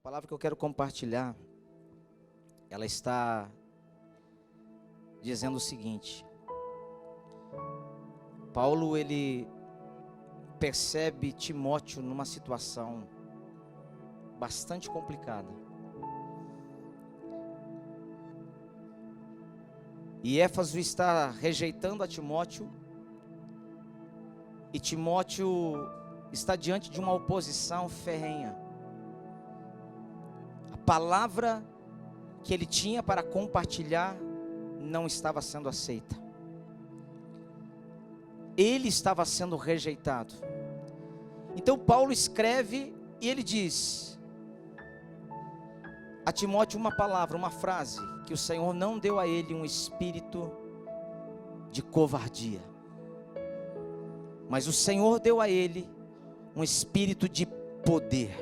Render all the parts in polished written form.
palavra que eu quero compartilhar, ela está dizendo o seguinte: Paulo, ele percebe Timóteo numa situação bastante complicada. E Éfaso está rejeitando a Timóteo, e Timóteo está diante de uma oposição ferrenha. A palavra que ele tinha para compartilhar não estava sendo aceita. Ele estava sendo rejeitado. Então Paulo escreve e ele diz a Timóteo uma palavra, uma frase, que o Senhor não deu a ele um espírito de covardia, mas o Senhor deu a ele um espírito de poder,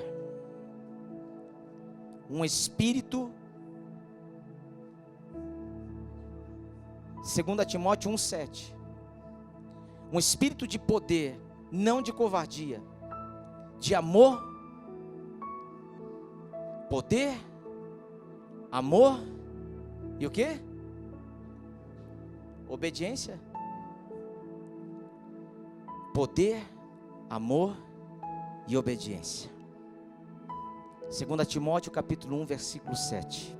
um espírito, 2 Timóteo 1,7, um espírito de poder, não de covardia, de amor, poder, amor e o quê? Obediência. Poder, amor e obediência. 2 Timóteo capítulo 1, versículo 7.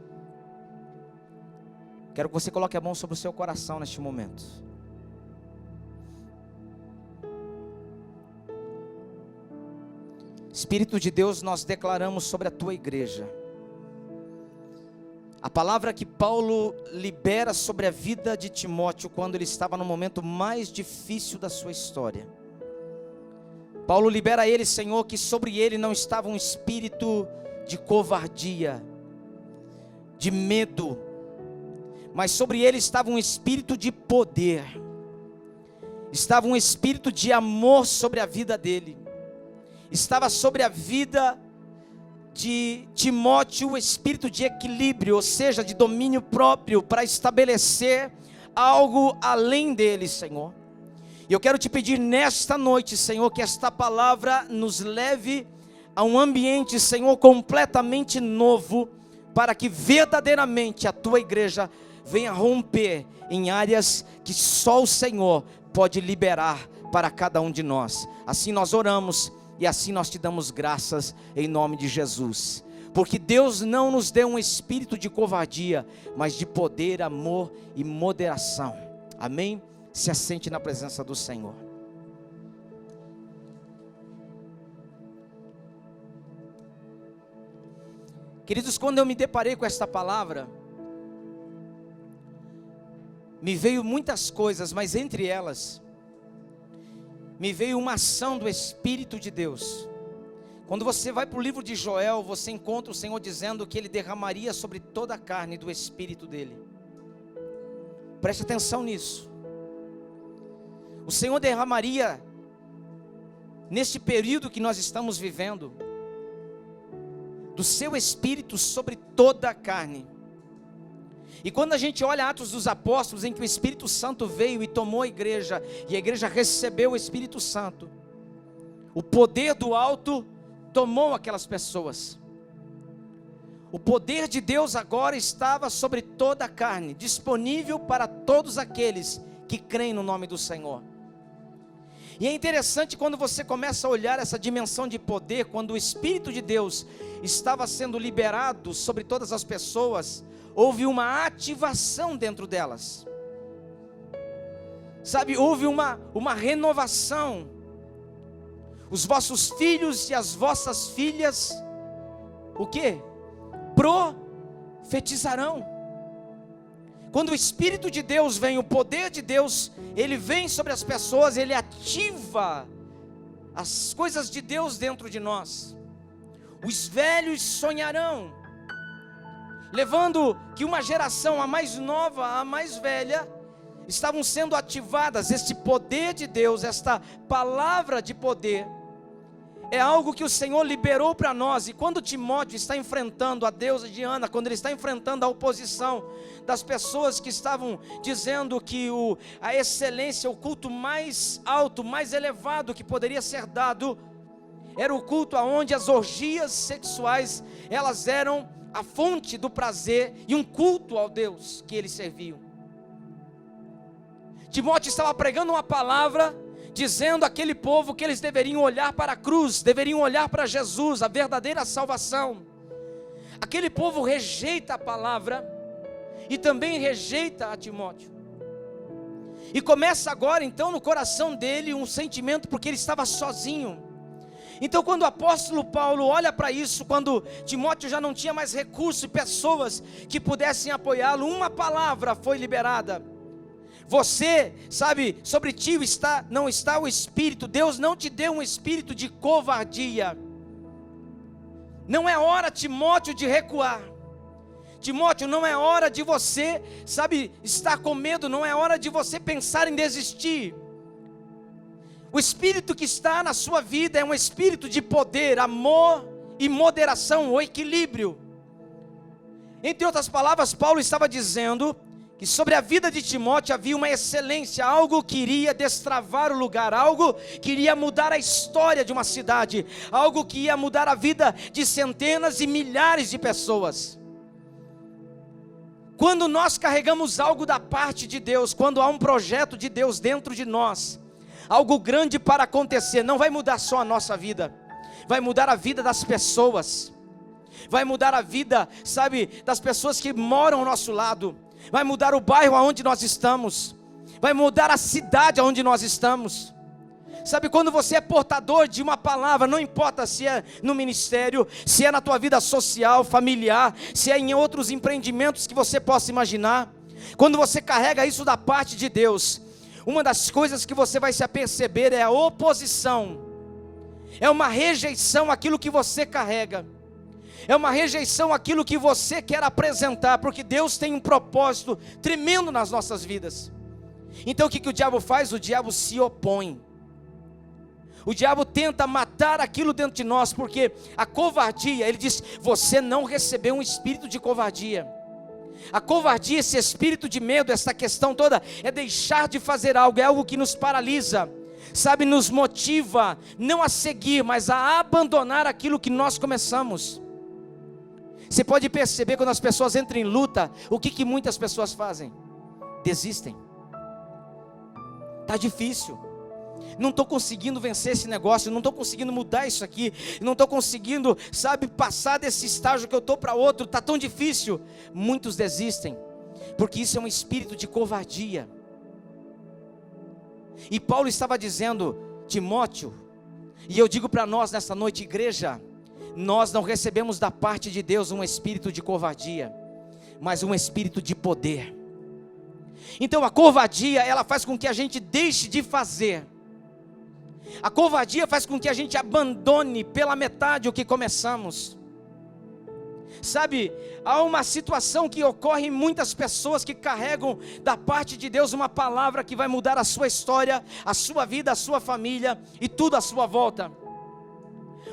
Quero que você coloque a mão sobre o seu coração neste momento. Espírito de Deus, nós declaramos sobre a tua igreja a palavra que Paulo libera sobre a vida de Timóteo quando ele estava no momento mais difícil da sua história. Paulo libera a ele, Senhor, que sobre ele não estava um espírito de covardia, de medo, mas sobre ele estava um espírito de poder, estava um espírito de amor sobre a vida dele, estava sobre a vida de Timóteo o espírito de equilíbrio, ou seja, de domínio próprio, para estabelecer algo além dele, Senhor. E eu quero te pedir nesta noite, Senhor, que esta palavra nos leve a um ambiente, Senhor, completamente novo, para que verdadeiramente a tua igreja venha romper em áreas que só o Senhor pode liberar para cada um de nós. Assim nós oramos e assim nós te damos graças em nome de Jesus. Porque Deus não nos deu um espírito de covardia, mas de poder, amor e moderação. Amém? Se assente na presença do Senhor. Queridos, quando eu me deparei com esta palavra, me veio muitas coisas, mas entre elas me veio uma ação do Espírito de Deus. Quando você vai para o livro de Joel, você encontra o Senhor dizendo que Ele derramaria sobre toda a carne do Espírito dEle. Preste atenção nisso. O Senhor derramaria, neste período que nós estamos vivendo, do seu Espírito sobre toda a carne. E quando a gente olha Atos dos Apóstolos, em que o Espírito Santo veio e tomou a igreja, e a igreja recebeu o Espírito Santo, o poder do alto tomou aquelas pessoas. O poder de Deus agora estava sobre toda a carne, disponível para todos aqueles que creem no nome do Senhor. E é interessante quando você começa a olhar essa dimensão de poder, quando o Espírito de Deus estava sendo liberado sobre todas as pessoas, houve uma ativação dentro delas. Sabe, houve uma renovação. Os vossos filhos e as vossas filhas, o quê? Profetizarão. Quando o Espírito de Deus vem, o poder de Deus, ele vem sobre as pessoas, ele ativa as coisas de Deus dentro de nós. Os velhos sonharão, levando que uma geração, a mais nova, a mais velha, estavam sendo ativadas. Este poder de Deus, esta palavra de poder, é algo que o Senhor liberou para nós. E quando Timóteo está enfrentando a deusa Diana, quando ele está enfrentando a oposição das pessoas que estavam dizendo que a excelência, o culto mais alto, mais elevado que poderia ser dado, era o culto onde as orgias sexuais, elas eram a fonte do prazer e um culto ao Deus que eles serviam. Timóteo estava pregando uma palavra, dizendo àquele povo que eles deveriam olhar para a cruz, deveriam olhar para Jesus, a verdadeira salvação. Aquele povo rejeita a palavra e também rejeita a Timóteo. E começa agora então no coração dele um sentimento, porque ele estava sozinho. Então quando o apóstolo Paulo olha para isso, quando Timóteo já não tinha mais recursos e pessoas que pudessem apoiá-lo, uma palavra foi liberada: você, sabe, sobre ti não está o espírito, Deus não te deu um espírito de covardia. Não é hora, Timóteo, de recuar. Timóteo, não é hora de você, sabe, estar com medo, não é hora de você pensar em desistir. O espírito que está na sua vida é um espírito de poder, amor e moderação, o equilíbrio. Entre outras palavras, Paulo estava dizendo que sobre a vida de Timóteo havia uma excelência, algo que iria destravar o lugar, algo que iria mudar a história de uma cidade, algo que ia mudar a vida de centenas e milhares de pessoas. Quando nós carregamos algo da parte de Deus, quando há um projeto de Deus dentro de nós, algo grande para acontecer, não vai mudar só a nossa vida, vai mudar a vida das pessoas, vai mudar a vida, sabe, das pessoas que moram ao nosso lado, vai mudar o bairro aonde nós estamos, vai mudar a cidade aonde nós estamos. Sabe, quando você é portador de uma palavra, não importa se é no ministério, se é na tua vida social, familiar, se é em outros empreendimentos que você possa imaginar, quando você carrega isso da parte de Deus, uma das coisas que você vai se aperceber é a oposição, é uma rejeição àquilo que você carrega, é uma rejeição àquilo que você quer apresentar, porque Deus tem um propósito tremendo nas nossas vidas. Então o que o diabo faz? O diabo se opõe. O diabo tenta matar aquilo dentro de nós, porque a covardia, ele diz, você não recebeu um espírito de covardia. A covardia, esse espírito de medo, essa questão toda, é deixar de fazer algo, é algo que nos paralisa, sabe, nos motiva, não a seguir, mas a abandonar aquilo que nós começamos. Você pode perceber quando as pessoas entram em luta, o que muitas pessoas fazem? Desistem. Está difícil. Não estou conseguindo vencer esse negócio, não estou conseguindo mudar isso aqui, não estou conseguindo, sabe, passar desse estágio que eu estou para outro, está tão difícil. Muitos desistem, porque isso é um espírito de covardia. E Paulo estava dizendo, Timóteo, e eu digo para nós nessa noite, igreja, nós não recebemos da parte de Deus um espírito de covardia, mas um espírito de poder. Então a covardia, ela faz com que a gente deixe de fazer. A covardia faz com que a gente abandone pela metade o que começamos. Sabe, há uma situação que ocorre em muitas pessoas que carregam da parte de Deus uma palavra que vai mudar a sua história, a sua vida, a sua família e tudo à sua volta.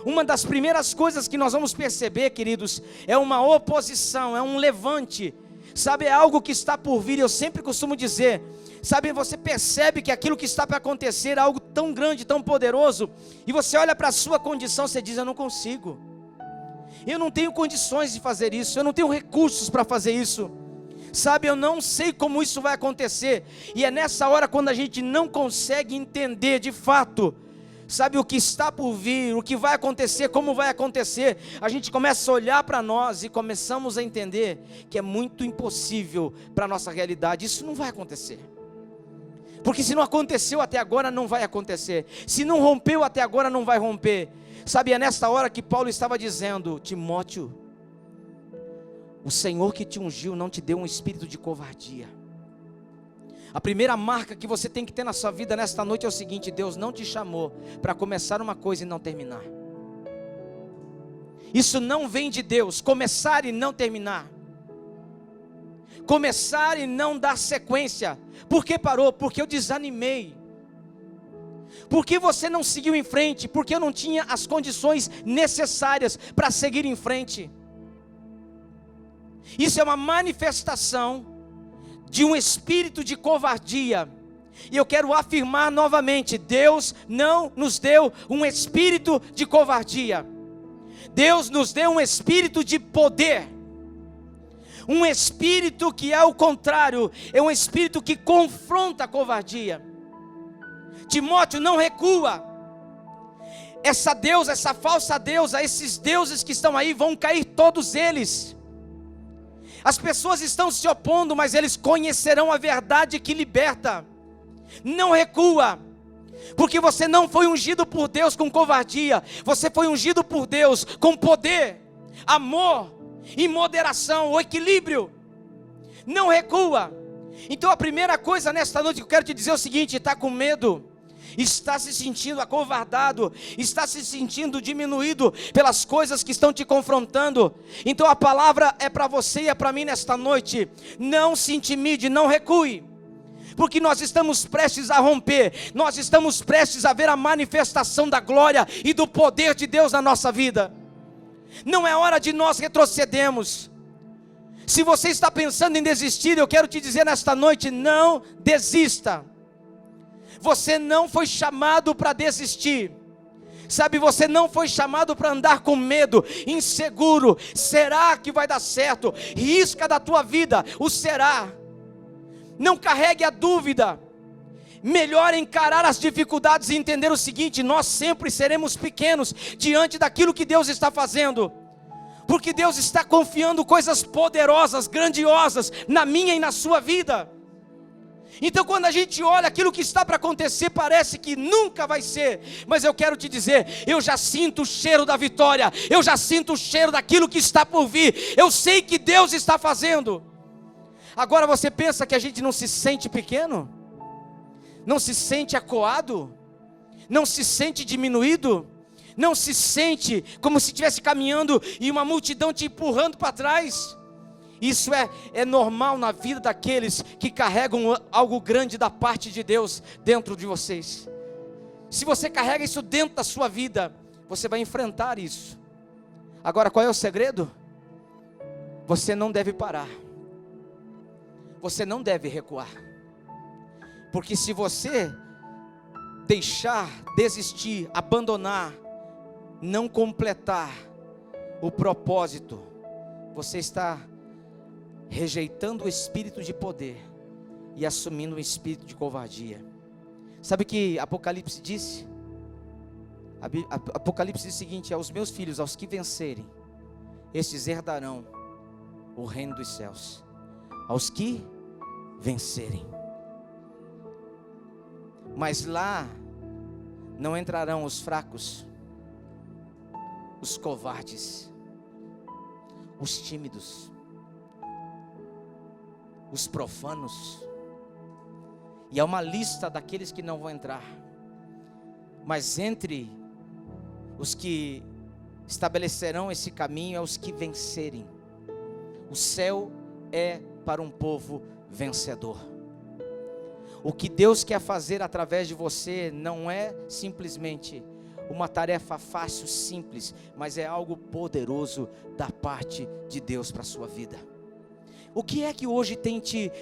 Uma das primeiras coisas que nós vamos perceber, queridos, é uma oposição, é um levante. Sabe, é algo que está por vir. Eu sempre costumo dizer, sabe, você percebe que aquilo que está para acontecer é algo tão grande, tão poderoso, e você olha para a sua condição, você diz, eu não consigo, eu não tenho condições de fazer isso, eu não tenho recursos para fazer isso, sabe, eu não sei como isso vai acontecer. E é nessa hora, quando a gente não consegue entender de fato, sabe, o que está por vir, o que vai acontecer, como vai acontecer, a gente começa a olhar para nós e começamos a entender que é muito impossível para a nossa realidade. Isso não vai acontecer, porque se não aconteceu até agora, não vai acontecer. Se não rompeu até agora, não vai romper. Sabe, é nessa hora que Paulo estava dizendo, Timóteo, o Senhor que te ungiu não te deu um espírito de covardia. A primeira marca que você tem que ter na sua vida nesta noite é o seguinte: Deus não te chamou para começar uma coisa e não terminar. Isso não vem de Deus, começar e não terminar. Começar e não dar sequência. Por que parou? Porque eu desanimei. Por que você não seguiu em frente? Porque eu não tinha as condições necessárias para seguir em frente. Isso é uma manifestação de um espírito de covardia. E eu quero afirmar novamente: Deus não nos deu um espírito de covardia. Deus nos deu um espírito de poder. Um espírito que é o contrário, é um espírito que confronta a covardia. Timóteo, não recua. Essa deusa, essa falsa deusa, esses deuses que estão aí, vão cair todos eles. As pessoas estão se opondo, mas eles conhecerão a verdade que liberta. Não recua, porque você não foi ungido por Deus com covardia, você foi ungido por Deus com poder, amor e moderação, o equilíbrio. Não recua. Então a primeira coisa nesta noite que eu quero te dizer é o seguinte: está com medo, está se sentindo acovardado, está se sentindo diminuído pelas coisas que estão te confrontando. Então a palavra é para você e é para mim nesta noite: não se intimide, não recue, porque nós estamos prestes a romper, nós estamos prestes a ver a manifestação da glória e do poder de Deus na nossa vida. Não é hora de nós retrocedermos. Se você está pensando em desistir, eu quero te dizer nesta noite: não desista. Você não foi chamado para desistir. Sabe, você não foi chamado para andar com medo, inseguro. Será que vai dar certo? Risca da tua vida o será. Não carregue a dúvida. Melhor encarar as dificuldades e entender o seguinte: nós sempre seremos pequenos diante daquilo que Deus está fazendo, porque Deus está confiando coisas poderosas, grandiosas na minha e na sua vida. Então quando a gente olha aquilo que está para acontecer, parece que nunca vai ser, mas eu quero te dizer, eu já sinto o cheiro da vitória, eu já sinto o cheiro daquilo que está por vir, eu sei que Deus está fazendo. Agora você pensa que a gente não se sente pequeno? Não se sente acuado? Não se sente diminuído? Não se sente como se estivesse caminhando e uma multidão te empurrando para trás? Isso é normal na vida daqueles que carregam algo grande da parte de Deus dentro de vocês. Se você carrega isso dentro da sua vida, você vai enfrentar isso. Agora, qual é o segredo? Você não deve parar. Você não deve recuar. Porque se você deixar, desistir, abandonar, não completar o propósito, você está rejeitando o espírito de poder e assumindo o espírito de covardia. Sabe o que Apocalipse disse? Apocalipse diz o seguinte: aos meus filhos, aos que vencerem, estes herdarão o reino dos céus. Aos que vencerem. Mas lá não entrarão os fracos, os covardes, os tímidos, os profanos. E há uma lista daqueles que não vão entrar. Mas entre os que estabelecerão esse caminho é os que vencerem. O céu é para um povo vencedor. O que Deus quer fazer através de você não é simplesmente uma tarefa fácil, simples, mas é algo poderoso da parte de Deus para a sua vida. O que é que hoje tem te,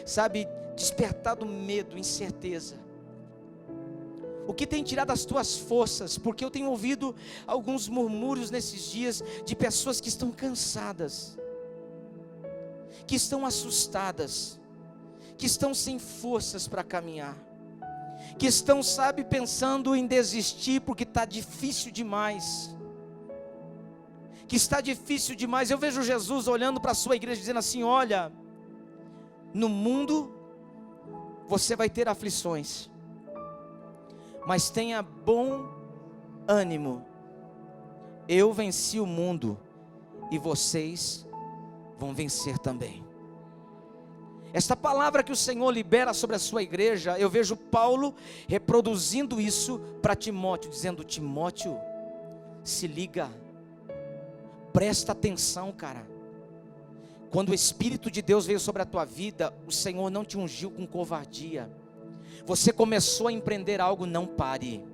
despertado medo, incerteza? O que tem tirado as tuas forças? Porque eu tenho ouvido alguns murmúrios nesses dias de pessoas que estão cansadas, que estão assustadas, que estão sem forças para caminhar, que estão, pensando em desistir porque está difícil demais, que está difícil demais. Eu vejo Jesus olhando para a sua igreja dizendo assim: olha, no mundo você vai ter aflições, mas tenha bom ânimo, eu venci o mundo e vocês vão vencer também. Esta palavra que o Senhor libera sobre a sua igreja, eu vejo Paulo reproduzindo isso para Timóteo, dizendo: Timóteo, se liga, presta atenção, cara. Quando o Espírito de Deus veio sobre a tua vida, o Senhor não te ungiu com covardia. Você começou a empreender algo, não pare.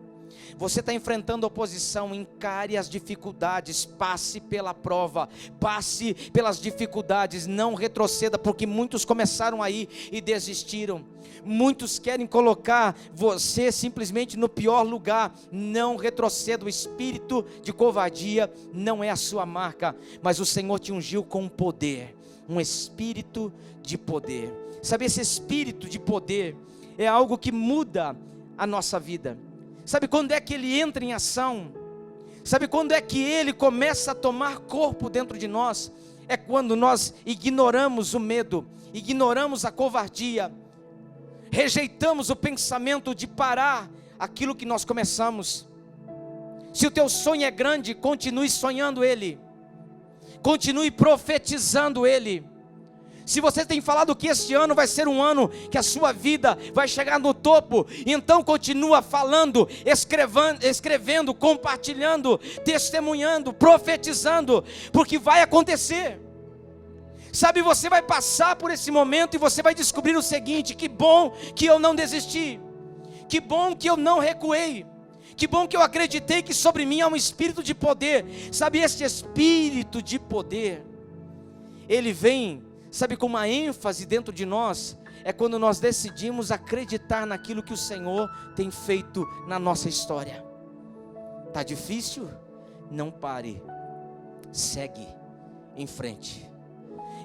Você está enfrentando oposição, encare as dificuldades, passe pela prova, passe pelas dificuldades, não retroceda, porque muitos começaram aí e desistiram. Muitos querem colocar você simplesmente no pior lugar. Não retroceda, o espírito de covardia não é a sua marca, mas o Senhor te ungiu com poder, um espírito de poder. Sabe, esse espírito de poder é algo que muda a nossa vida. Sabe quando é que ele entra em ação? Sabe quando é que ele começa a tomar corpo dentro de nós? É quando nós ignoramos o medo, ignoramos a covardia, rejeitamos o pensamento de parar aquilo que nós começamos. Se o teu sonho é grande, continue sonhando ele, continue profetizando ele. Se você tem falado que este ano vai ser um ano que a sua vida vai chegar no topo, então continua falando, escrevendo, compartilhando, testemunhando, profetizando, porque vai acontecer. Sabe, você vai passar por esse momento e você vai descobrir o seguinte: que bom que eu não desisti, que bom que eu não recuei, que bom que eu acreditei que sobre mim há um espírito de poder. Sabe, este espírito de poder, ele vem, sabe, com uma ênfase dentro de nós, é quando nós decidimos acreditar naquilo que o Senhor tem feito na nossa história. Está difícil? Não pare, segue em frente.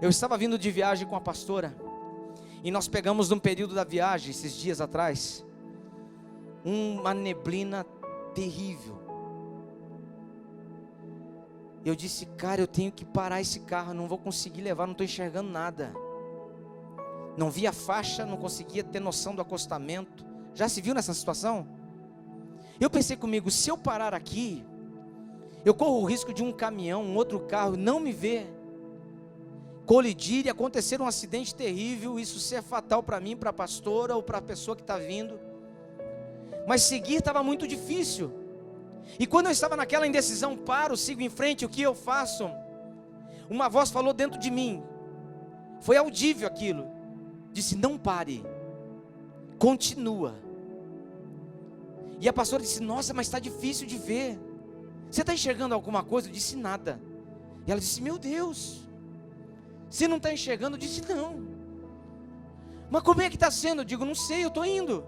Eu estava vindo de viagem com a pastora, e nós pegamos num período da viagem, esses dias atrás, uma neblina terrível. Eu disse: cara, eu tenho que parar esse carro, não vou conseguir levar, não estou enxergando nada. Não via faixa, não conseguia ter noção do acostamento. Já se viu nessa situação? Eu pensei comigo: se eu parar aqui, eu corro o risco de um caminhão, um outro carro não me ver, colidir e acontecer um acidente terrível, isso ser fatal para mim, para a pastora ou para a pessoa que está vindo. Mas seguir estava muito difícil. E quando eu estava naquela indecisão, paro, sigo em frente, o que eu faço? Uma voz falou dentro de mim, foi audível aquilo, disse: não pare, continua. E a pastora disse: nossa, mas está difícil de ver, você está enxergando alguma coisa? Eu disse: nada. E ela disse: meu Deus, você não está enxergando? Eu disse: não. Mas como é que está sendo? Eu digo: não sei, eu estou indo.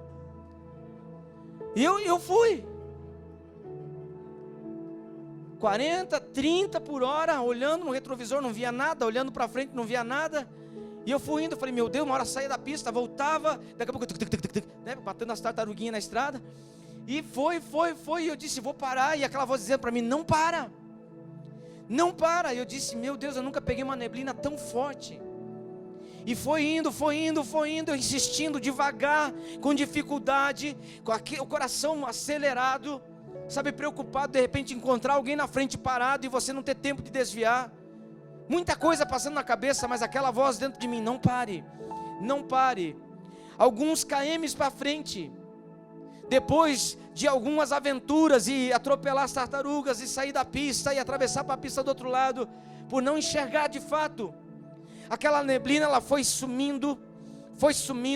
E eu fui 40, 30 por hora, olhando no retrovisor, não via nada, olhando para frente, não via nada. E eu fui indo, falei: meu Deus, uma hora saía da pista, voltava, daqui a pouco, né, batendo as tartaruguinhas na estrada. E foi, e eu disse: vou parar. E aquela voz dizendo para mim: não para, não para. E eu disse: meu Deus, eu nunca peguei uma neblina tão forte. E foi indo, eu insistindo, devagar, com dificuldade, com o coração acelerado, sabe, preocupado, de repente encontrar alguém na frente parado e você não ter tempo de desviar. Muita coisa passando na cabeça, mas aquela voz dentro de mim: não pare, não pare. Alguns km para frente, depois de algumas aventuras e atropelar as tartarugas e sair da pista e atravessar para a pista do outro lado, por não enxergar de fato, aquela neblina ela foi sumindo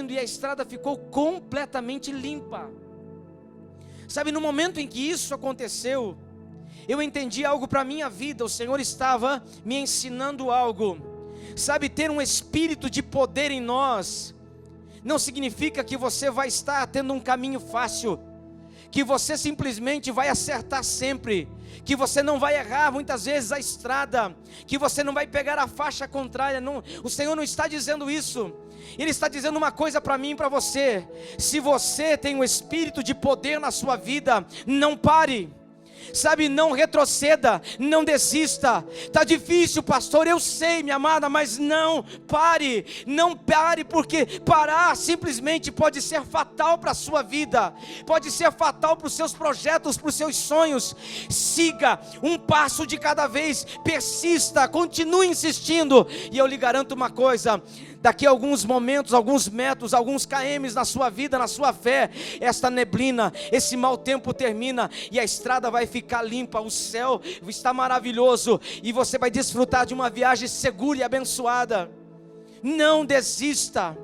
e a estrada ficou completamente limpa. Sabe, no momento em que isso aconteceu, eu entendi algo para a minha vida. O Senhor estava me ensinando algo. Sabe, ter um espírito de poder em nós não significa que você vai estar tendo um caminho fácil, que você simplesmente vai acertar sempre, que você não vai errar muitas vezes a estrada, que você não vai pegar a faixa contrária. Não, o Senhor não está dizendo isso. Ele está dizendo uma coisa para mim e para você: se você tem um espírito de poder na sua vida, não pare. Sabe, não retroceda, não desista. Está difícil, pastor, eu sei, minha amada, mas não pare, porque parar simplesmente pode ser fatal para a sua vida, pode ser fatal para os seus projetos, para os seus sonhos. Siga um passo de cada vez, persista, continue insistindo, e eu lhe garanto uma coisa: daqui a alguns momentos, alguns metros, alguns km na sua vida, na sua fé, esta neblina, esse mau tempo termina e a estrada vai ficar limpa, o céu está maravilhoso e você vai desfrutar de uma viagem segura e abençoada. Não desista.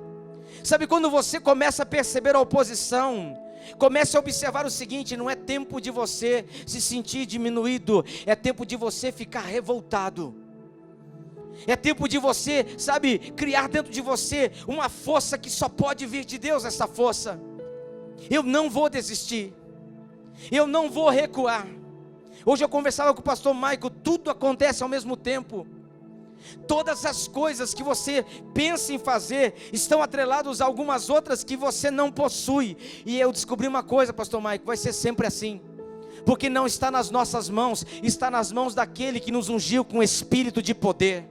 Sabe, quando você começa a perceber a oposição, Comece a observar o seguinte: não é tempo de você se sentir diminuído, é tempo de você ficar revoltado. É tempo de você, sabe, criar dentro de você uma força que só pode vir de Deus, essa força. Eu não vou desistir, eu não vou recuar. Hoje eu conversava com o pastor Maico, tudo acontece ao mesmo tempo. Todas as coisas que você pensa em fazer estão atreladas a algumas outras que você não possui. E eu descobri uma coisa, pastor Maico, vai ser sempre assim. Porque não está nas nossas mãos, está nas mãos daquele que nos ungiu com espírito de poder.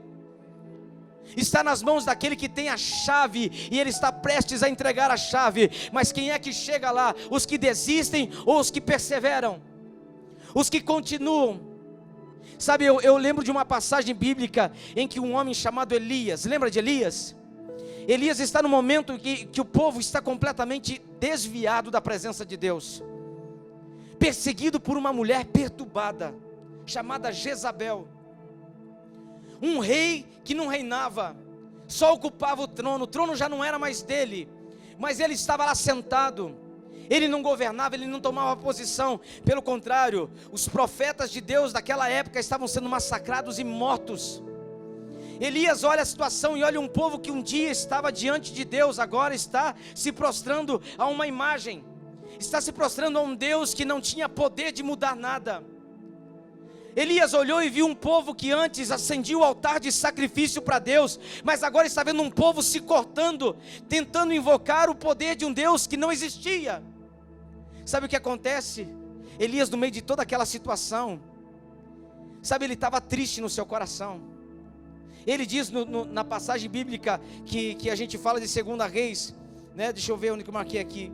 Está nas mãos daquele que tem a chave, e ele está prestes a entregar a chave. Mas quem é que chega lá? Os que desistem ou os que perseveram? Os que continuam. Sabe, eu lembro de uma passagem bíblica em que um homem chamado Elias, lembra de Elias? Elias está no momento que o povo está completamente desviado da presença de Deus, perseguido por uma mulher perturbada, chamada Jezabel. Um rei que não reinava, só ocupava o trono já não era mais dele, mas ele estava lá sentado. Ele não governava, ele não tomava posição. Pelo contrário, os profetas de Deus daquela época estavam sendo massacrados e mortos. Elias olha a situação e olha um povo que um dia estava diante de Deus, agora está se prostrando a uma imagem, está se prostrando a um Deus que não tinha poder de mudar nada. Elias olhou e viu um povo que antes acendia o altar de sacrifício para Deus, mas agora está vendo um povo se cortando, tentando invocar o poder de um Deus que não existia. Sabe o que acontece? Elias, no meio de toda aquela situação, sabe, ele estava triste no seu coração. Ele diz na passagem bíblica que a gente fala de 2 Reis, né? Deixa eu ver onde que eu marquei aqui.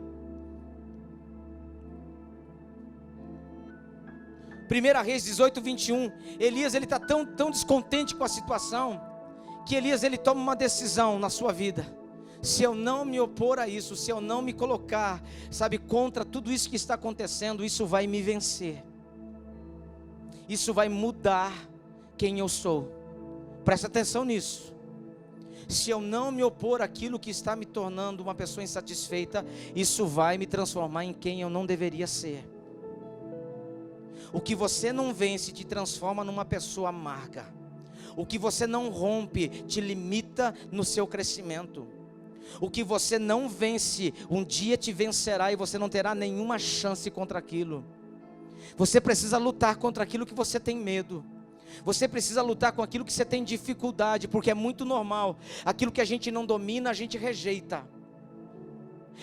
1 Reis 18, 21, Elias ele está tão descontente com a situação, que Elias ele toma uma decisão na sua vida: se eu não me opor a isso, se eu não me colocar, sabe, contra tudo isso que está acontecendo, isso vai me vencer, isso vai mudar quem eu sou. Presta atenção nisso. Se eu não me opor àquilo que está me tornando uma pessoa insatisfeita, isso vai me transformar em quem eu não deveria ser. O que você não vence te transforma numa pessoa amarga. O que você não rompe te limita no seu crescimento. O que você não vence, um dia te vencerá e você não terá nenhuma chance contra aquilo. Você precisa lutar contra aquilo que você tem medo. Você precisa lutar com aquilo que você tem dificuldade, porque é muito normal. Aquilo que a gente não domina, a gente rejeita.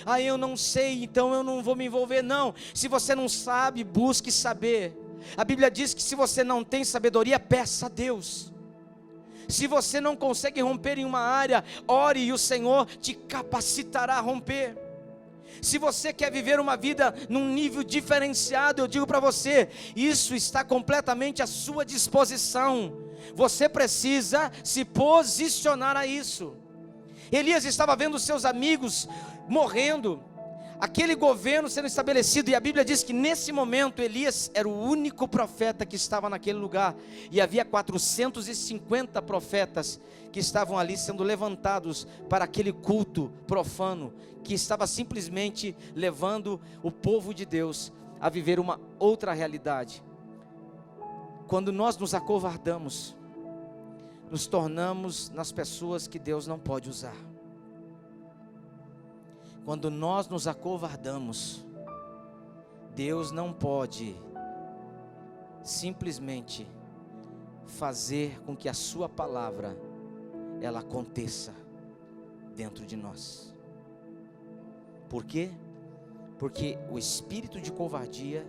Ah, eu não sei, então eu não vou me envolver. Não, se você não sabe, busque saber. A Bíblia diz que se você não tem sabedoria, peça a Deus. Se você não consegue romper em uma área, ore e o Senhor te capacitará a romper. Se você quer viver uma vida num nível diferenciado, eu digo para você, isso está completamente à sua disposição. Você precisa se posicionar a isso. Elias estava vendo seus amigos morrendo, aquele governo sendo estabelecido, e a Bíblia diz que nesse momento Elias era o único profeta que estava naquele lugar, e havia 450 profetas que estavam ali sendo levantados para aquele culto profano, que estava simplesmente levando o povo de Deus a viver uma outra realidade. Quando nós nos acovardamos, nos tornamos nas pessoas que Deus não pode usar. Quando nós nos acovardamos, Deus não pode simplesmente fazer com que a sua palavra ela aconteça dentro de nós. Por quê? Porque o espírito de covardia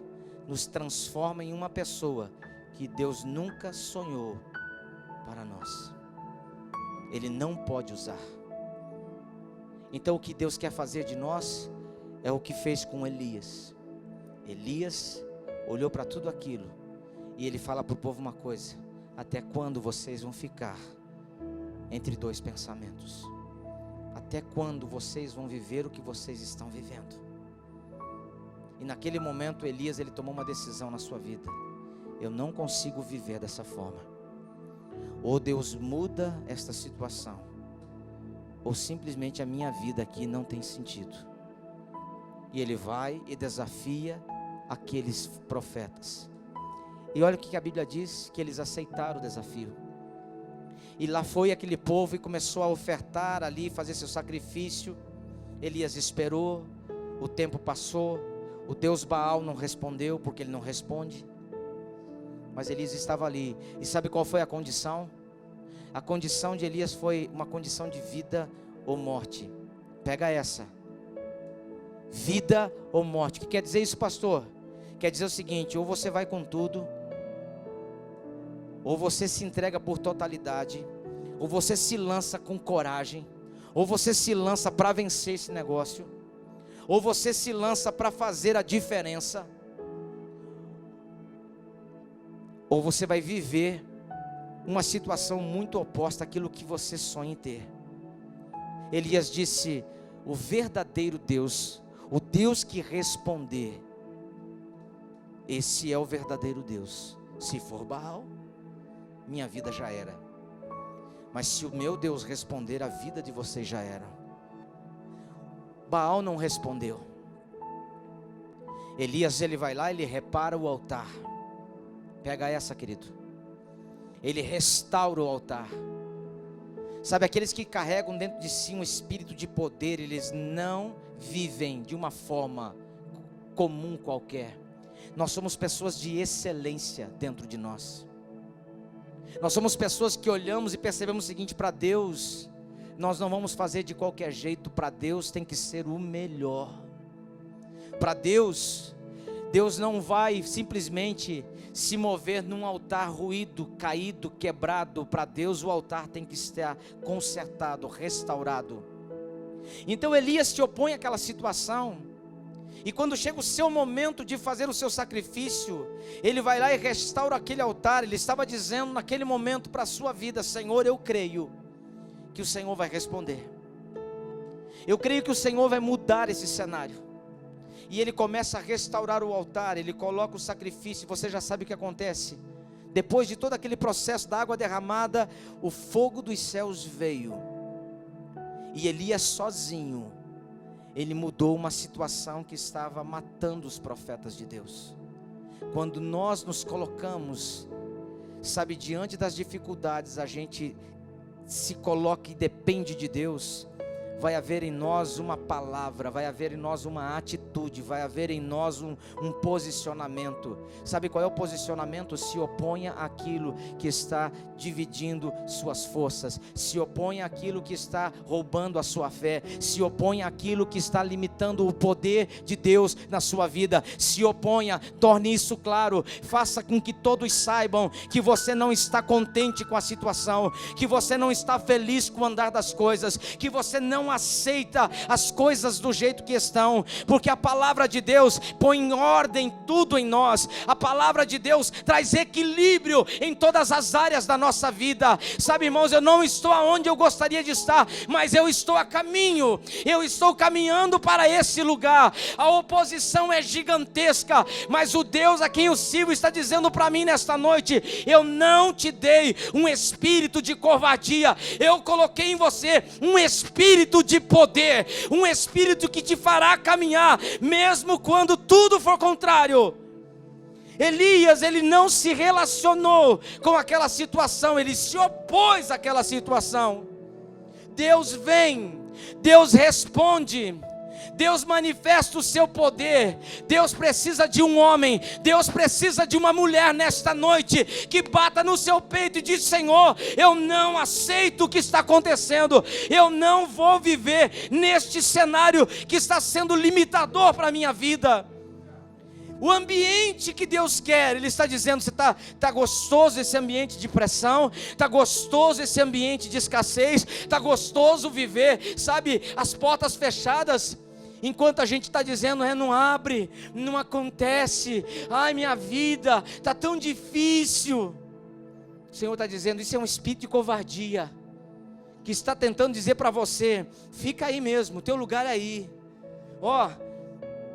nos transforma em uma pessoa que Deus nunca sonhou para nós. Ele não pode usar. Então o que Deus quer fazer de nós é o que fez com Elias. Elias olhou para tudo aquilo e ele fala para o povo uma coisa: até quando vocês vão ficar entre dois pensamentos? Até quando vocês vão viver o que vocês estão vivendo? E naquele momento Elias ele tomou uma decisão na sua vida: eu não consigo viver dessa forma. Ou Deus muda esta situação, ou simplesmente a minha vida aqui não tem sentido. E ele vai e desafia aqueles profetas. E olha o que a Bíblia diz, que eles aceitaram o desafio. E lá foi aquele povo e começou a ofertar ali, fazer seu sacrifício. Elias esperou, o tempo passou, o Deus Baal não respondeu, porque ele não responde. Mas Elias estava ali. E sabe qual foi a condição? A condição de Elias foi uma condição de vida ou morte. Pega essa. Vida ou morte. O que quer dizer isso, pastor? Quer dizer o seguinte: ou você vai com tudo, ou você se entrega por totalidade, ou você se lança com coragem, ou você se lança para vencer esse negócio, ou você se lança para fazer a diferença, ou você vai viver uma situação muito oposta àquilo que você sonha em ter. Elias disse: o verdadeiro Deus, o Deus que responder, esse é o verdadeiro Deus. Se for Baal, minha vida já era. Mas se o meu Deus responder, a vida de vocês já era. Baal não respondeu. Elias, ele vai lá, ele repara o altar. Pega essa, querido. Ele restaura o altar. Sabe, aqueles que carregam dentro de si um espírito de poder, eles não vivem de uma forma comum qualquer. Nós somos pessoas de excelência dentro de nós. Nós somos pessoas que olhamos e percebemos o seguinte: para Deus, nós não vamos fazer de qualquer jeito. Para Deus tem que ser o melhor. Para Deus, Deus não vai simplesmente se mover num altar ruído, caído, quebrado. Para Deus o altar tem que estar consertado, restaurado. Então Elias se opõe àquela situação. E quando chega o seu momento de fazer o seu sacrifício, ele vai lá e restaura aquele altar. Ele estava dizendo naquele momento para a sua vida: Senhor, eu creio que o Senhor vai responder. Eu creio que o Senhor vai mudar esse cenário. E ele começa a restaurar o altar, ele coloca o sacrifício. Você já sabe o que acontece. Depois de todo aquele processo da água derramada, o fogo dos céus veio. E Elias sozinho, ele mudou uma situação que estava matando os profetas de Deus. Quando nós nos colocamos, sabe, diante das dificuldades, a gente se coloca e depende de Deus, vai haver em nós uma palavra, vai haver em nós uma atitude, vai haver em nós um posicionamento. Sabe qual é o posicionamento? Se oponha àquilo que está dividindo suas forças, se oponha àquilo que está roubando a sua fé, se oponha àquilo que está limitando o poder de Deus na sua vida, se oponha, torne isso claro, faça com que todos saibam que você não está contente com a situação, que você não está feliz com o andar das coisas, que você não aceita as coisas do jeito que estão, porque a palavra de Deus põe em ordem tudo em nós. A palavra de Deus traz equilíbrio em todas as áreas da nossa vida. Sabe, irmãos, eu não estou aonde eu gostaria de estar, mas eu estou a caminho, eu estou caminhando para esse lugar. A oposição é gigantesca, mas o Deus a quem eu sirvo está dizendo para mim nesta noite: eu não te dei um espírito de covardia, eu coloquei em você um espírito de poder, um espírito que te fará caminhar, mesmo quando tudo for contrário. Elias, ele não se relacionou com aquela situação, ele se opôs àquela situação. Deus vem, Deus responde, Deus manifesta o seu poder. Deus precisa de um homem, Deus precisa de uma mulher nesta noite, que bata no seu peito e diz: Senhor, eu não aceito o que está acontecendo, eu não vou viver neste cenário que está sendo limitador para a minha vida. O ambiente que Deus quer, Ele está dizendo: você está gostoso esse ambiente de pressão, está gostoso esse ambiente de escassez, está gostoso viver, sabe, as portas fechadas, enquanto a gente está dizendo: não abre, não acontece, ai, minha vida está tão difícil. O Senhor está dizendo: isso é um espírito de covardia, que está tentando dizer para você: fica aí mesmo, o teu lugar é aí.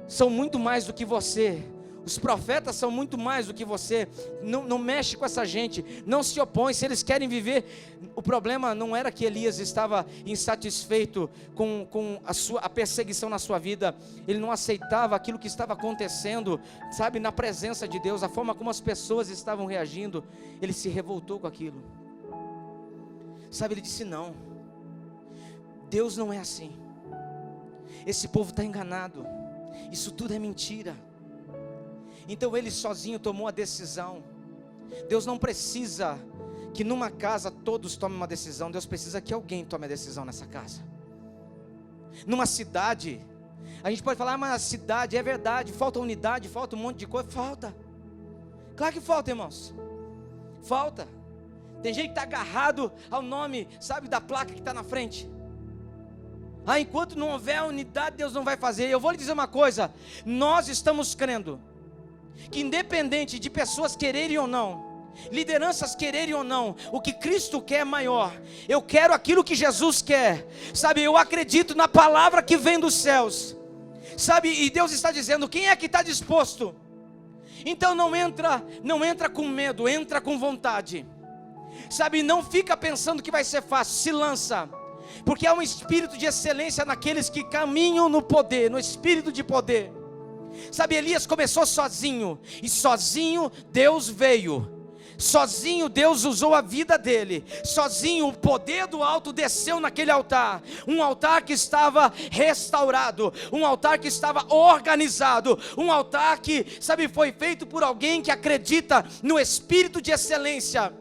São muito mais do que você. Os profetas são muito mais do que você. Não mexe com essa gente, não se opõe. Se eles querem viver, o problema não era que Elias estava insatisfeito com a perseguição na sua vida. Ele não aceitava aquilo que estava acontecendo, sabe, na presença de Deus, a forma como as pessoas estavam reagindo. Ele se revoltou com aquilo, sabe, ele disse: não, Deus não é assim, esse povo está enganado, isso tudo é mentira. Então ele sozinho tomou a decisão. Deus não precisa que numa casa todos tomem uma decisão. Deus precisa que alguém tome a decisão nessa casa. Numa cidade, a gente pode falar: mas a cidade, é verdade, falta unidade, falta um monte de coisa. Falta, claro que falta, irmãos, falta. Tem gente que está agarrado ao nome, sabe, da placa que está na frente. Enquanto não houver unidade, Deus não vai fazer. Eu vou lhe dizer uma coisa: nós estamos crendo que independente de pessoas quererem ou não, lideranças quererem ou não, o que Cristo quer é maior. Eu quero aquilo que Jesus quer, sabe, eu acredito na palavra que vem dos céus, sabe, e Deus está dizendo: quem é que está disposto? Então não entra com medo, entra com vontade, sabe, não fica pensando que vai ser fácil, se lança, porque há um espírito de excelência naqueles que caminham no poder, no espírito de poder. Sabe, Elias começou sozinho, e sozinho Deus veio, sozinho Deus usou a vida dele, sozinho o poder do alto desceu naquele altar, um altar que estava restaurado, um altar que estava organizado, um altar que, sabe, foi feito por alguém que acredita no espírito de excelência.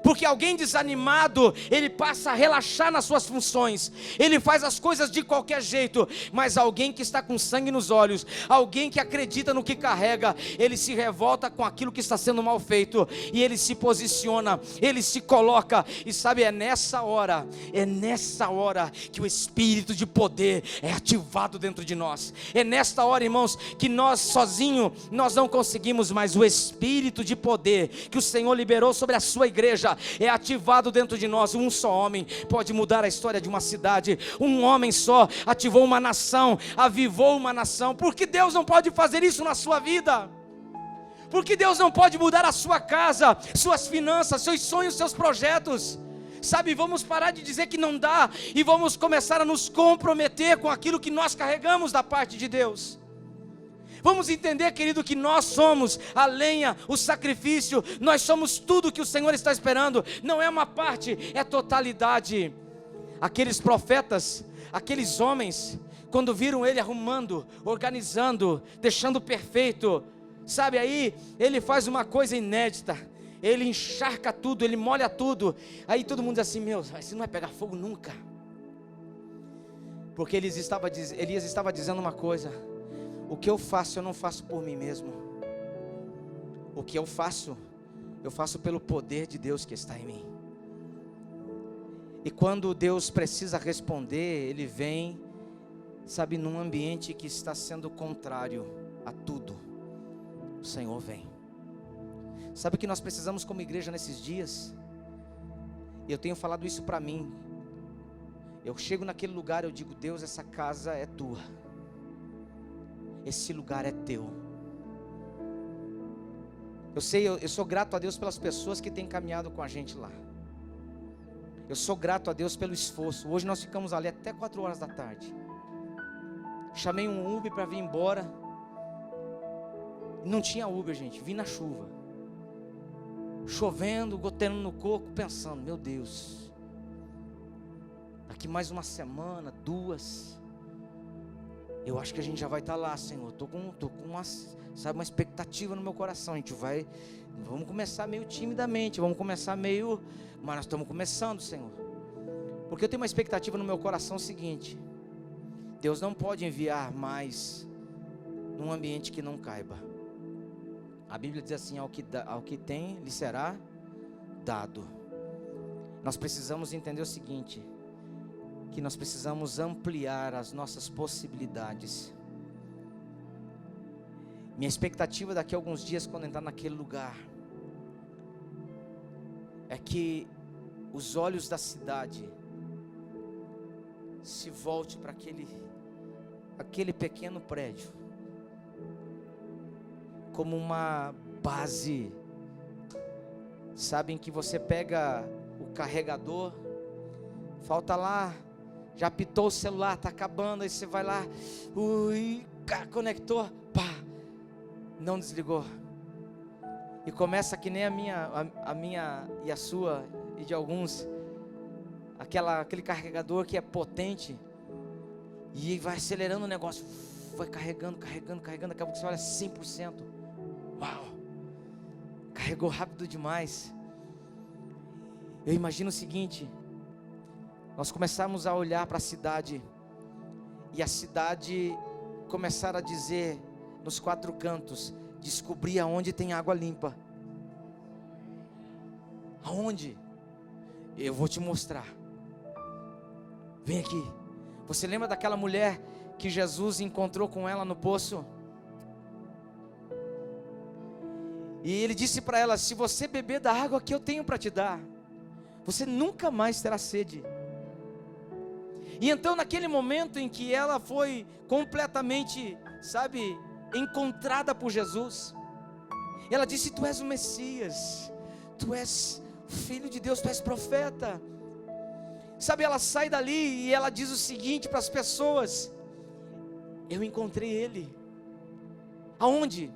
Porque alguém desanimado, ele passa a relaxar nas suas funções, ele faz as coisas de qualquer jeito. Mas alguém que está com sangue nos olhos, alguém que acredita no que carrega, ele se revolta com aquilo que está sendo mal feito, e ele se posiciona, ele se coloca. E sabe, é nessa hora que o espírito de poder é ativado dentro de nós. É nesta hora, irmãos, que nós sozinhos, nós não conseguimos, mas o espírito de poder que o Senhor liberou sobre a sua igreja é ativado dentro de nós. Um só homem pode mudar a história de uma cidade. Um homem só ativou uma nação, avivou uma nação. Por que Deus não pode fazer isso na sua vida? Por que Deus não pode mudar a sua casa, suas finanças, seus sonhos, seus projetos? Sabe, vamos parar de dizer que não dá e vamos começar a nos comprometer com aquilo que nós carregamos da parte de Deus. Vamos entender, querido, que nós somos a lenha, o sacrifício, nós somos tudo que o Senhor está esperando. Não é uma parte, é totalidade. Aqueles profetas, aqueles homens, quando viram ele arrumando, organizando, deixando perfeito, sabe, aí ele faz uma coisa inédita, ele encharca tudo, ele molha tudo. Aí todo mundo diz assim: meu, isso não vai pegar fogo nunca. Porque Elias estava dizendo uma coisa: o que eu faço, eu não faço por mim mesmo. O que eu faço pelo poder de Deus que está em mim. E quando Deus precisa responder, Ele vem, sabe, num ambiente que está sendo contrário a tudo. O Senhor vem. Sabe o que nós precisamos como igreja nesses dias? E eu tenho falado isso para mim. Eu chego naquele lugar, eu digo: Deus, essa casa é tua. Esse lugar é teu. Eu sou grato a Deus pelas pessoas que têm caminhado com a gente lá. Eu sou grato a Deus pelo esforço. Hoje nós ficamos ali até 4 horas da tarde. Chamei um Uber para vir embora. Não tinha Uber, gente. Vim na chuva. Chovendo, gotando no coco, pensando: meu Deus, daqui mais uma semana, 2, eu acho que a gente já vai estar lá, Senhor. Estou com uma expectativa no meu coração. Vamos começar meio timidamente, mas nós estamos começando, Senhor. Porque eu tenho uma expectativa no meu coração seguinte: Deus não pode enviar mais num ambiente que não caiba. A Bíblia diz assim: ao que tem, lhe será dado. Nós precisamos entender o seguinte: que nós precisamos ampliar as nossas possibilidades. Minha expectativa daqui a alguns dias, quando entrar naquele lugar, é que os olhos da cidade se volte para aquele pequeno prédio, como uma base. Sabem que você pega o carregador, falta lá, já apitou o celular, está acabando, aí você vai lá, conector, pá, não desligou. E começa que nem a minha e a sua e de alguns, aquele carregador que é potente, e vai acelerando o negócio, vai carregando, daqui a pouco você olha 100%, uau, carregou rápido demais. Eu imagino o seguinte, nós começamos a olhar para a cidade, e a cidade começar a dizer, nos quatro cantos, descobrir aonde tem água limpa. Aonde? Eu vou te mostrar. Vem aqui. Você lembra daquela mulher que Jesus encontrou com ela no poço? E ele disse para ela: se você beber da água que eu tenho para te dar, você nunca mais terá sede. E então naquele momento em que ela foi completamente, encontrada por Jesus, ela disse: tu és o Messias, tu és Filho de Deus, tu és profeta. Ela sai dali e ela diz o seguinte para as pessoas: eu encontrei Ele. Aonde?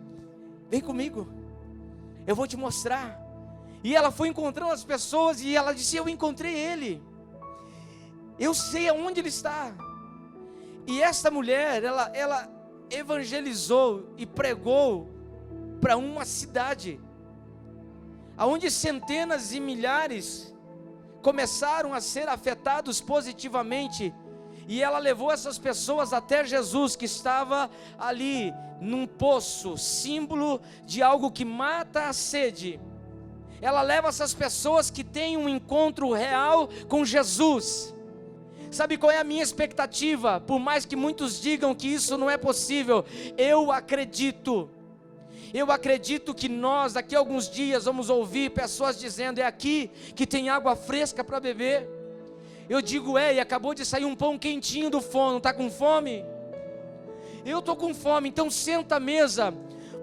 Vem comigo, eu vou te mostrar. E ela foi encontrando as pessoas e ela disse: eu encontrei Ele, eu sei aonde Ele está. E essa mulher, ela evangelizou e pregou para uma cidade, aonde centenas e milhares começaram a ser afetados positivamente, e ela levou essas pessoas até Jesus, que estava ali num poço, símbolo de algo que mata a sede. Ela leva essas pessoas que têm um encontro real com Jesus. Sabe qual é a minha expectativa? Por mais que muitos digam que isso não é possível, eu acredito que nós daqui a alguns dias vamos ouvir pessoas dizendo: é aqui que tem água fresca para beber. Eu digo: e acabou de sair um pão quentinho do forno, está com fome? Eu estou com fome, então senta à mesa,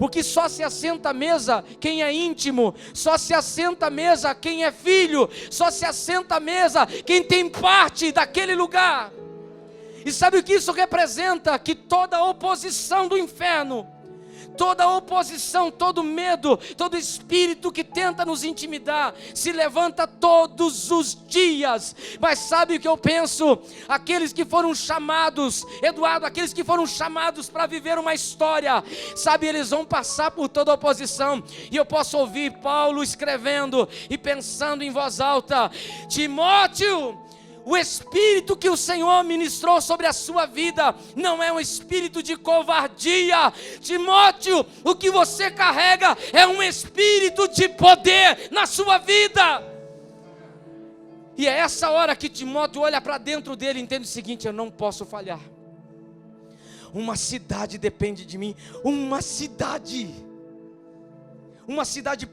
porque só se assenta à mesa quem é íntimo, só se assenta à mesa quem é filho, só se assenta à mesa quem tem parte daquele lugar. E sabe o que isso representa? Que toda oposição do inferno, toda oposição, todo medo, todo espírito que tenta nos intimidar, se levanta todos os dias. Mas sabe o que eu penso? Aqueles que foram chamados, Eduardo, aqueles que foram chamados para viver uma história, eles vão passar por toda oposição. E eu posso ouvir Paulo escrevendo e pensando em voz alta: Timóteo, o espírito que o Senhor ministrou sobre a sua vida não é um espírito de covardia. Timóteo, o que você carrega é um espírito de poder na sua vida. E é essa hora que Timóteo olha para dentro dele e entende o seguinte: eu não posso falhar. Uma cidade depende de mim. Uma cidade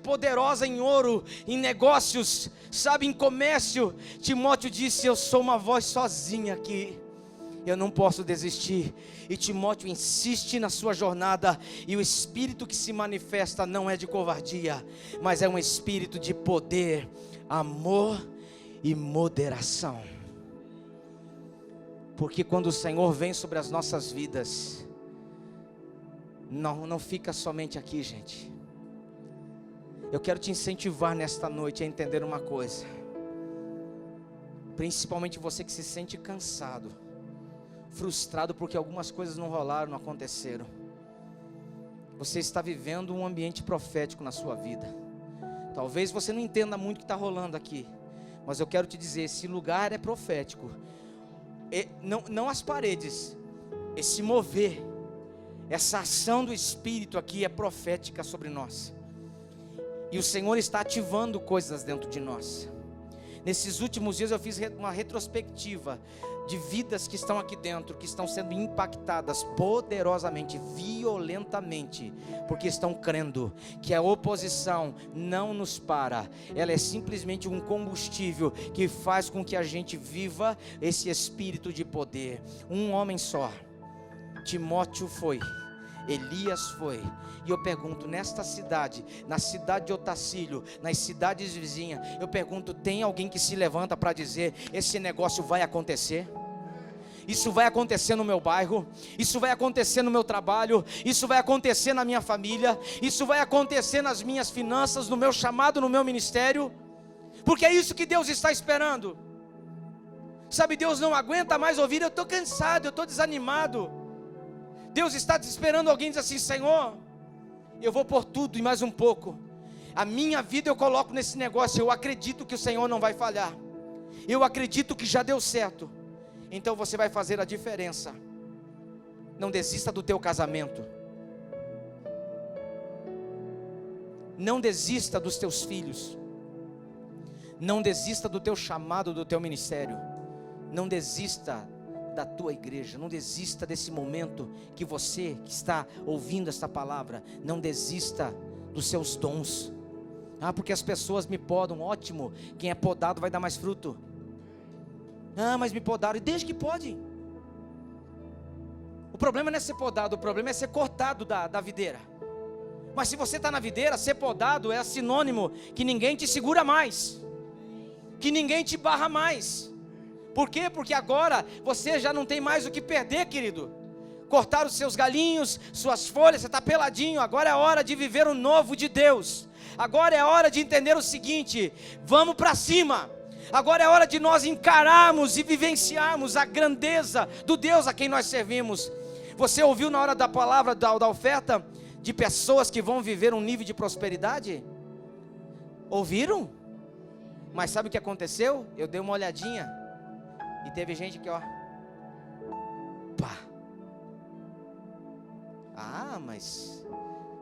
poderosa em ouro, em negócios, em comércio. Timóteo disse: eu sou uma voz sozinha aqui, eu não posso desistir. E Timóteo insiste na sua jornada, e o espírito que se manifesta não é de covardia, mas é um espírito de poder, amor e moderação. Porque quando o Senhor vem sobre as nossas vidas, não fica somente aqui, gente. Eu quero te incentivar nesta noite a entender uma coisa, principalmente você que se sente cansado, frustrado porque algumas coisas não rolaram, não aconteceram. Você está vivendo um ambiente profético na sua vida. Talvez você não entenda muito o que está rolando aqui, mas eu quero te dizer: esse lugar é profético. Não as paredes, esse mover, essa ação do Espírito aqui é profética sobre nós. E o Senhor está ativando coisas dentro de nós. Nesses últimos dias eu fiz uma retrospectiva de vidas que estão aqui dentro, que estão sendo impactadas poderosamente, violentamente, porque estão crendo que a oposição não nos para. Ela é simplesmente um combustível que faz com que a gente viva esse espírito de poder. Um homem só, Timóteo, foi Elias foi. E eu pergunto, nesta cidade, na cidade de Otacílio, nas cidades vizinhas, eu pergunto, tem alguém que se levanta para dizer, esse negócio vai acontecer? Isso vai acontecer no meu bairro, isso vai acontecer no meu trabalho, isso vai acontecer na minha família, isso vai acontecer nas minhas finanças, no meu chamado, no meu ministério, porque é isso que Deus está esperando. Sabe, Deus não aguenta mais ouvir, eu estou cansado, eu estou desanimado. Deus está esperando alguém dizer assim, Senhor, eu vou por tudo e mais um pouco. A minha vida eu coloco nesse negócio, eu acredito que o Senhor não vai falhar. Eu acredito que já deu certo. Então você vai fazer a diferença. Não desista do teu casamento. Não desista dos teus filhos. Não desista do teu chamado, do teu ministério. Não desista da tua igreja. Não desista desse momento que você que está ouvindo esta palavra. Não desista dos seus dons. Porque as pessoas me podam. Ótimo, quem é podado vai dar mais fruto. Mas me podaram, e desde que pode. O problema não é ser podado, o problema é ser cortado da videira. Mas se você está na videira, ser podado é sinônimo que ninguém te segura mais, que ninguém te barra mais. Por quê? Porque agora você já não tem mais o que perder, querido. Cortaram os seus galinhos, suas folhas, você está peladinho. Agora é hora de viver o novo de Deus. Agora é hora de entender o seguinte: vamos para cima. Agora é hora de nós encararmos e vivenciarmos a grandeza do Deus a quem nós servimos. Você ouviu na hora da palavra, da oferta, de pessoas que vão viver um nível de prosperidade? Ouviram? Mas sabe o que aconteceu? Eu dei uma olhadinha e teve gente que pá. Mas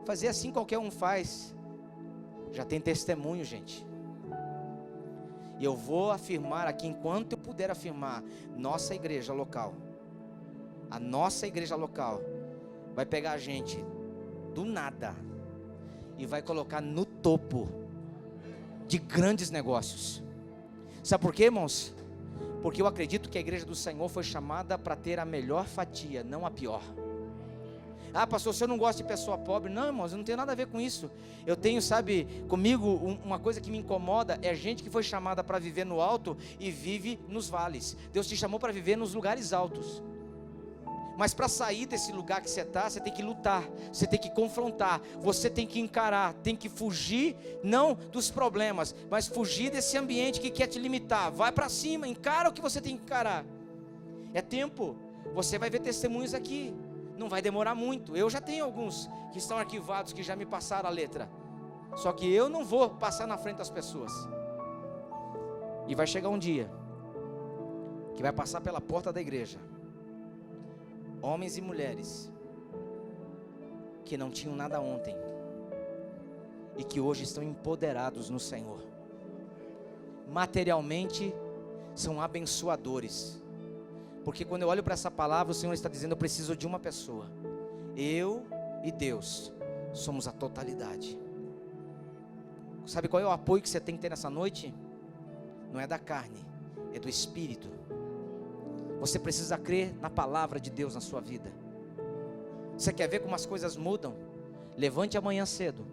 fazer assim qualquer um faz. Já tem testemunho, gente. E eu vou afirmar aqui, enquanto eu puder afirmar, nossa igreja local, a nossa igreja local, vai pegar a gente do nada e vai colocar no topo de grandes negócios. Sabe por quê, irmãos? Porque eu acredito que a igreja do Senhor foi chamada para ter a melhor fatia, não a pior. Pastor, se eu não gosto de pessoa pobre. Não, irmãos, eu não tenho nada a ver com isso. Eu tenho, sabe, comigo, uma coisa que me incomoda é gente que foi chamada para viver no alto e vive nos vales. Deus te chamou para viver nos lugares altos. Mas para sair desse lugar que você está, você tem que lutar, você tem que confrontar, você tem que encarar, tem que fugir, não dos problemas, mas fugir desse ambiente que quer te limitar. Vai para cima, encara o que você tem que encarar. É tempo, você vai ver testemunhos aqui. Não vai demorar muito. Eu já tenho alguns que estão arquivados, que já me passaram a letra. Só que eu não vou passar na frente das pessoas. E vai chegar um dia que vai passar pela porta da igreja homens e mulheres que não tinham nada ontem e que hoje estão empoderados no Senhor. Materialmente são abençoadores. Porque quando eu olho para essa palavra, o Senhor está dizendo, eu preciso de uma pessoa. Eu e Deus somos a totalidade. Sabe qual é o apoio que você tem que ter nessa noite? Não é da carne, é do Espírito. Você precisa crer na palavra de Deus na sua vida. Você quer ver como as coisas mudam? Levante amanhã cedo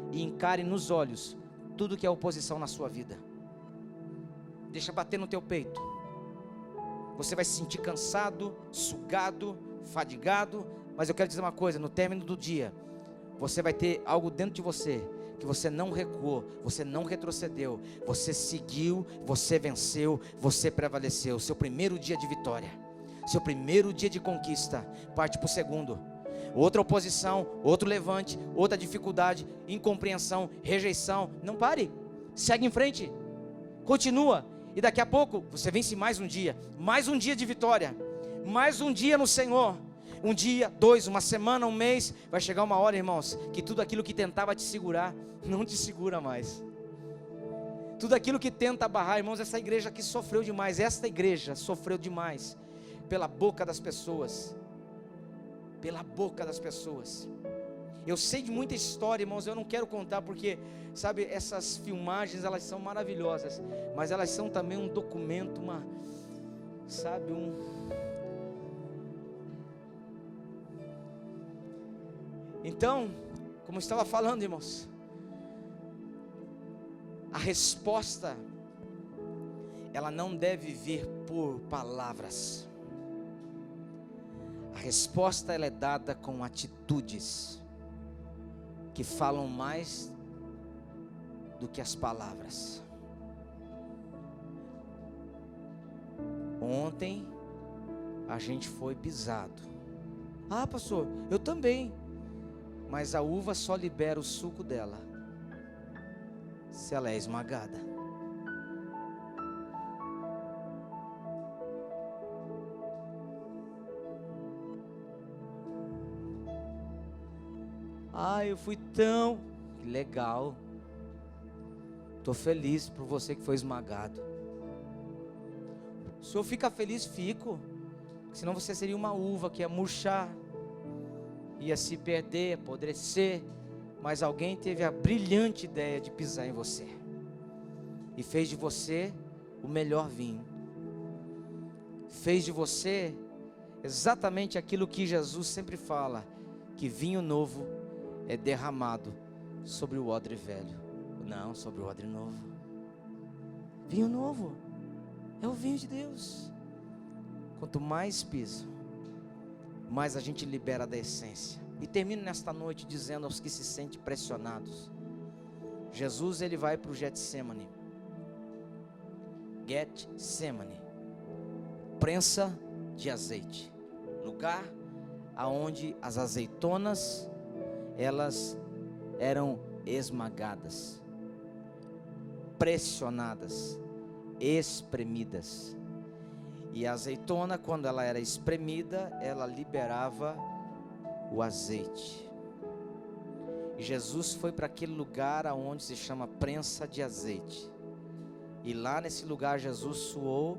e encare nos olhos tudo que é oposição na sua vida. Deixa bater no teu peito. Você vai se sentir cansado, sugado, fadigado, mas eu quero dizer uma coisa, no término do dia, você vai ter algo dentro de você, que você não recuou, você não retrocedeu, você seguiu, você venceu, você prevaleceu. Seu primeiro dia de vitória, seu primeiro dia de conquista, parte para o segundo. Outra oposição, outro levante, outra dificuldade, incompreensão, rejeição. Não pare, segue em frente, continua. E daqui a pouco, você vence mais um dia de vitória, mais um dia no Senhor. Um dia, 2, uma semana, um mês, vai chegar uma hora, irmãos, que tudo aquilo que tentava te segurar, não te segura mais. Tudo aquilo que tenta barrar, irmãos, essa igreja aqui sofreu demais, esta igreja sofreu demais, pela boca das pessoas, Eu sei de muita história, irmãos, eu não quero contar porque, sabe, essas filmagens, elas são maravilhosas, mas elas são também um documento, Então, como eu estava falando, irmãos, a resposta, ela não deve vir por palavras. A resposta, ela é dada com atitudes que falam mais do que as palavras. Ontem a gente foi pisado. Ah, pastor, eu também. Mas a uva só libera o suco dela se ela é esmagada. Ah, eu fui tão legal. Estou feliz por você que foi esmagado. O senhor fica feliz? Fico. Senão você seria uma uva que ia murchar, ia se perder, apodrecer. Mas alguém teve a brilhante ideia de pisar em você e fez de você o melhor vinho. Fez de você exatamente aquilo que Jesus sempre fala, que vinho novo é derramado sobre o odre velho. Não, sobre o odre novo. Vinho novo é o vinho de Deus. Quanto mais piso, mais a gente libera da essência. E termino nesta noite dizendo aos que se sentem pressionados: Jesus, ele vai para o Getsemane. Getsemane, prensa de azeite, lugar aonde as azeitonas, elas eram esmagadas, pressionadas, espremidas. E a azeitona, quando ela era espremida, ela liberava o azeite. E Jesus foi para aquele lugar aonde se chama prensa de azeite. E lá nesse lugar Jesus suou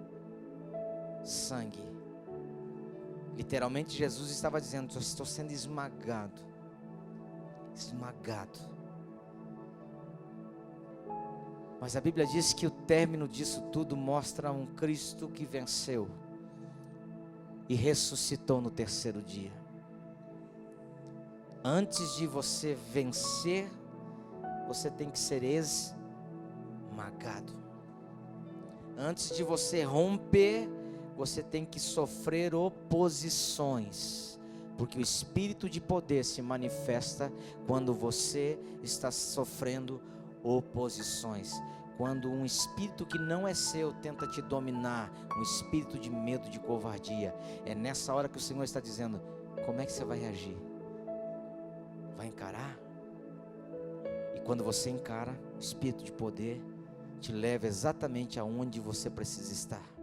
sangue. Literalmente Jesus estava dizendo: eu estou sendo esmagado. Esmagado. Mas a Bíblia diz que o término disso tudo mostra um Cristo que venceu e ressuscitou no terceiro dia. Antes de você vencer, você tem que ser esmagado. Antes de você romper, você tem que sofrer oposições. Porque o espírito de poder se manifesta quando você está sofrendo oposições. Quando um espírito que não é seu tenta te dominar, um espírito de medo, de covardia. É nessa hora que o Senhor está dizendo: como é que você vai reagir? Vai encarar? E quando você encara, o espírito de poder te leva exatamente aonde você precisa estar.